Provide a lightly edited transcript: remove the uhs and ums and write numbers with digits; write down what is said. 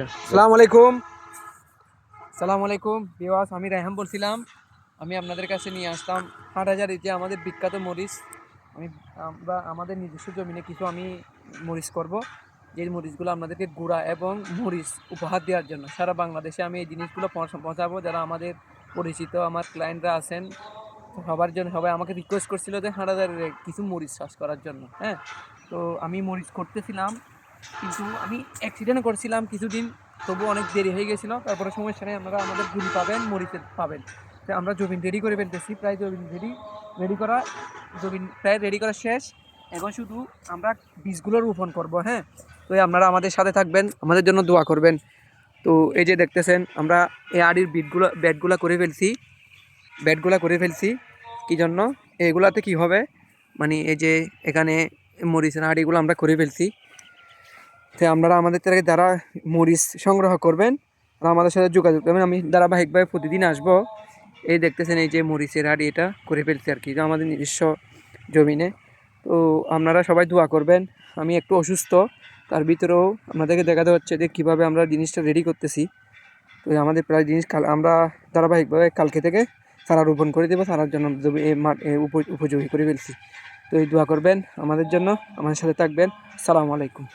আসসালামু আলাইকুম। আসসালামু আলাইকুম ভিউয়ার্স, আমি রায়হান বলছিলাম। আমি আপনাদের কাছে নিয়ে আসলাম হাটহাজারী যে আমাদের বিখ্যাত মরিচ। আমরা আমাদের নিজস্ব জমিনে কিছু আমি মরিচ করব, যে মরিচগুলো আপনাদেরকে গুঁড়া এবং মরিচ উপহার দেওয়ার জন্য সারা বাংলাদেশে আমি এই জিনিসগুলো পৌঁছাবো। যারা আমাদের পরিচিত আমার ক্লায়েন্টরা আছেন সবার জন্য, সবাই আমাকে রিকোয়েস্ট করছিল যে হাটহাজারীর কিছু মরিচ চাষ করার জন্য। হ্যাঁ, তো আমি মরিচ করতেছিলাম, কিন্তু আমি অ্যাক্সিডেন্ট করছিলাম কিছুদিন, তবু অনেক দেরি হয়ে গেছিলো। তারপরে সমস্যা নেই, আপনারা আমাদের গুলি পাবেন, মরিচের পাবেন। তো আমরা জমিন রেডি করে ফেলতেছি, প্রায় জমিন রেডি করা শেষ। এখন শুধু আমরা বীজগুলো রোপণ করব। হ্যাঁ, তো আপনারা আমাদের সাথে থাকবেন, আমাদের জন্য দোয়া করবেন। তো এই যে দেখতেছেন আমরা এই আড়ির ব্যাটগুলা করে ফেলছি। কী জন্য? এগুলাতে কি হবে, মানে এই যে এখানে মরিচের আড়িগুলো আমরা করে ফেলছি। তো আপনারা আমাদের থেকে যারা মরিচ সংগ্রহ করবেন আর আমাদের সাথে যোগাযোগ করবেন, আমি ধারাবাহিকভাবে প্রতিদিন আসব। এই দেখতেছেন এই যে মরিচের হাড়ি, এটা করে ফেলছি আর কি, আমাদের নিজস্ব জমিনে। তো আপনারা সবাই দোয়া করবেন। আমি একটু অসুস্থ, তার ভিতরেও আপনাদেরকে দেখাতে হচ্ছে যে কীভাবে আমরা জিনিসটা রেডি করতেছি। তো আমাদের প্রায় জিনিস আমরা ধারাবাহিকভাবে কালকে থেকে চারা রোপণ করে দেবো, চারার জন্য উপযোগী করে ফেলছি। তো এই দোয়া করবেন আমাদের জন্য, আমাদের সাথে থাকবেন। আসসালামু আলাইকুম।